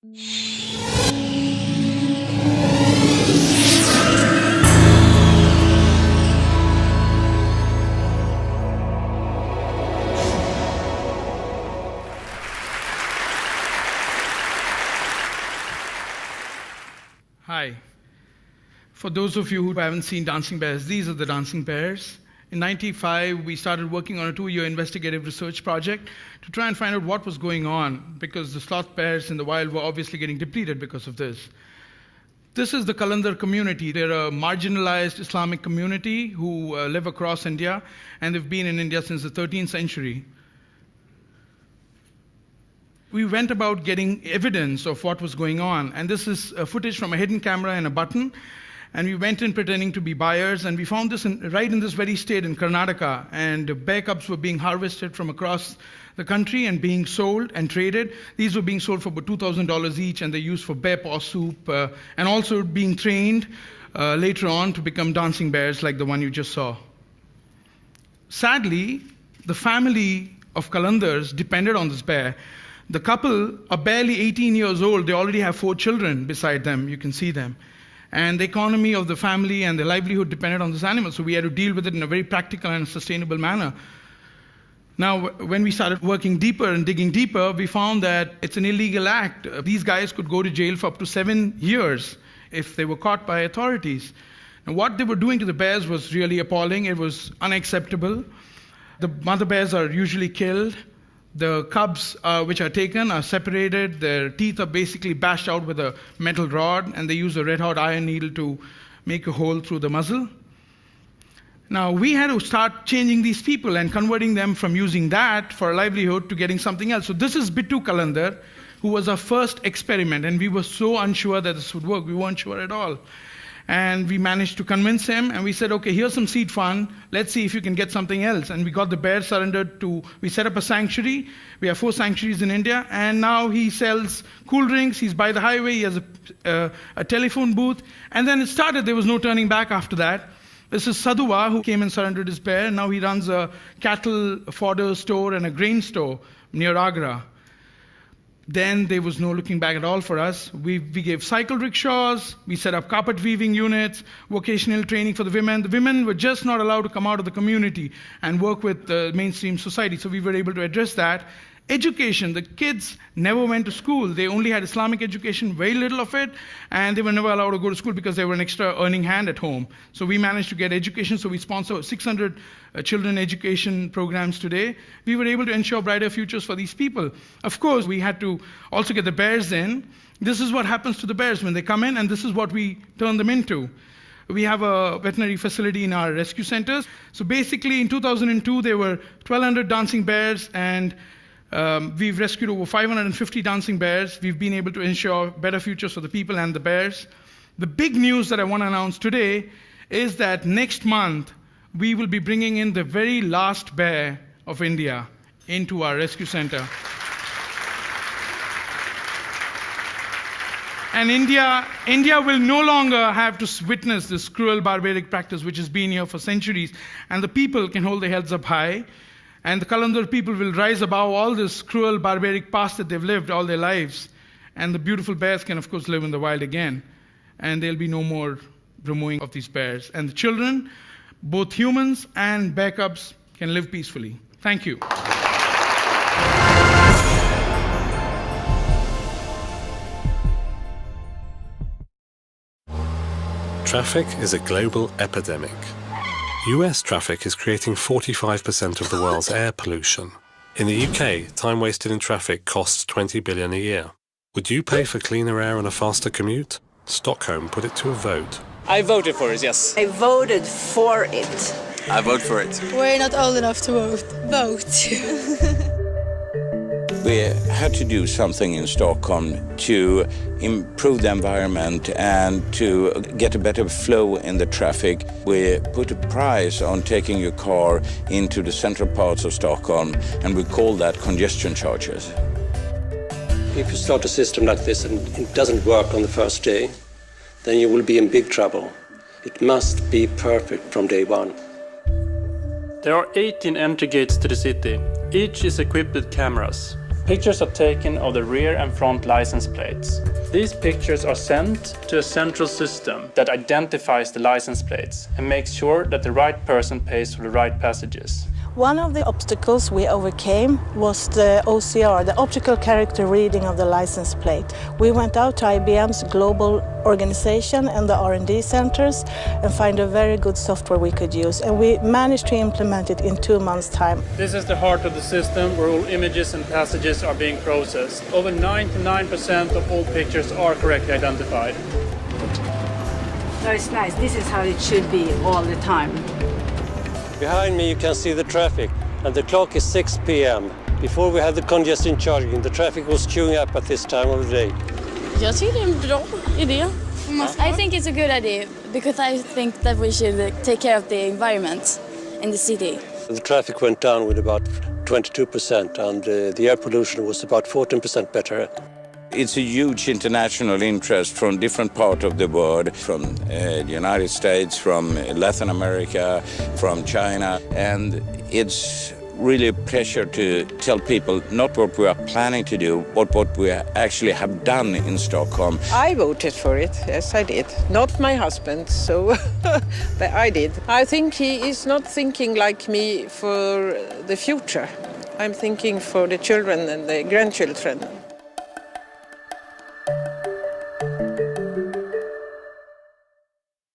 Hi. For those of you who haven't seen Dancing Bears, these are the Dancing Bears. In '95, we started working on a 2-year investigative research project to try and find out what was going on, because the sloth bears in the wild were obviously getting depleted because of this. This is the Kalandar community. They're a marginalized Islamic community who live across India, and they've been in India since the 13th century. We went about getting evidence of what was going on, and this is footage from a hidden camera and a button. And we went in pretending to be buyers, and we found this right in this very state in Karnataka. And bear cubs were being harvested from across the country and being sold and traded. These were being sold for about $2,000 each, and they're used for bear paw soup, and also being trained later on to become dancing bears like the one you just saw. Sadly, the family of Kalandars depended on this bear. The couple are barely 18 years old. They already have 4 children beside them. You can see them. And the economy of the family and their livelihood depended on this animal, so we had to deal with it in a very practical and sustainable manner. Now, when we started working deeper and digging deeper, we found that it's an illegal act. These guys could go to jail for up to 7 years if they were caught by authorities. And what they were doing to the bears was really appalling. It was unacceptable. The mother bears are usually killed. The cubs which are taken are separated. Their teeth are basically bashed out with a metal rod, and they use a red-hot iron needle to make a hole through the muzzle. Now, we had to start changing these people and converting them from using that for a livelihood to getting something else. So this is Bittu Kalandar, who was our first experiment, and we were so unsure that this would work. We weren't sure at all. And we managed to convince him, and we said, okay, here's some seed fund. Let's see if you can get something else. And we got the bear surrendered to, we set up a sanctuary. We have 4 sanctuaries in India, and now he sells cool drinks. He's by the highway. He has a telephone booth. And then it started. There was no turning back after that. This is Saduwa, who came and surrendered his bear. Now he runs a cattle fodder store and a grain store near Agra. Then there was no looking back at all for us. We gave cycle rickshaws, we set up carpet weaving units, vocational training for the women. The women were just not allowed to come out of the community and work with the mainstream society, so we were able to address that. Education, the kids never went to school. They only had Islamic education, very little of it, and they were never allowed to go to school because they were an extra earning hand at home. So we managed to get education, so we sponsor 600 children education programs today. We were able to ensure brighter futures for these people. Of course, we had to also get the bears in. This is what happens to the bears when they come in, and this is what we turn them into. We have a veterinary facility in our rescue centers. So basically, in 2002, there were 1,200 dancing bears, and we've rescued over 550 dancing bears. We've been able to ensure better futures for the people and the bears. The big news that I want to announce today is that next month, we will be bringing in the very last bear of India into our rescue center. And India will no longer have to witness this cruel, barbaric practice which has been here for centuries. And the people can hold their heads up high. And the Kalandar people will rise above all this cruel, barbaric past that they've lived all their lives. And the beautiful bears can, of course, live in the wild again. And there'll be no more removing of these bears. And the children, both humans and bear cubs, can live peacefully. Thank you. Traffic is a global epidemic. US traffic is creating 45% of the world's air pollution. In the UK, time wasted in traffic costs $20 billion a year. Would you pay for cleaner air and a faster commute? Stockholm put it to a vote. I voted for it, yes. I voted for it. I vote for it. We're not old enough to vote. We had to do something in Stockholm to improve the environment and to get a better flow in the traffic. We put a price on taking your car into the central parts of Stockholm, and we call that congestion charges. If you start a system like this and it doesn't work on the first day, then you will be in big trouble. It must be perfect from day one. There are 18 entry gates to the city. Each is equipped with cameras. Pictures are taken of the rear and front license plates. These pictures are sent to a central system that identifies the license plates and makes sure that the right person pays for the right passages. One of the obstacles we overcame was the OCR, the optical character reading of the license plate. We went out to IBM's global organization and the R&D centers and find a very good software we could use, and we managed to implement it in 2 months' time. This is the heart of the system where all images and passages are being processed. Over 99% of all pictures are correctly identified. No, it's nice. This is how it should be all the time. Behind me you can see the traffic, and the clock is 6 p.m. Before we had the congestion charging, the traffic was queuing up at this time of the day. Jag tycker det är en bra idé. I think it's a good idea because I think that we should take care of the environment in the city. The traffic went down with about 22%, and the air pollution was about 14% better. It's a huge international interest from different parts of the world, from the United States, from Latin America, from China, and it's really a pleasure to tell people not what we are planning to do, but what we actually have done in Stockholm. I voted for it, yes I did. Not my husband, so but I did. I think he is not thinking like me for the future. I'm thinking for the children and the grandchildren.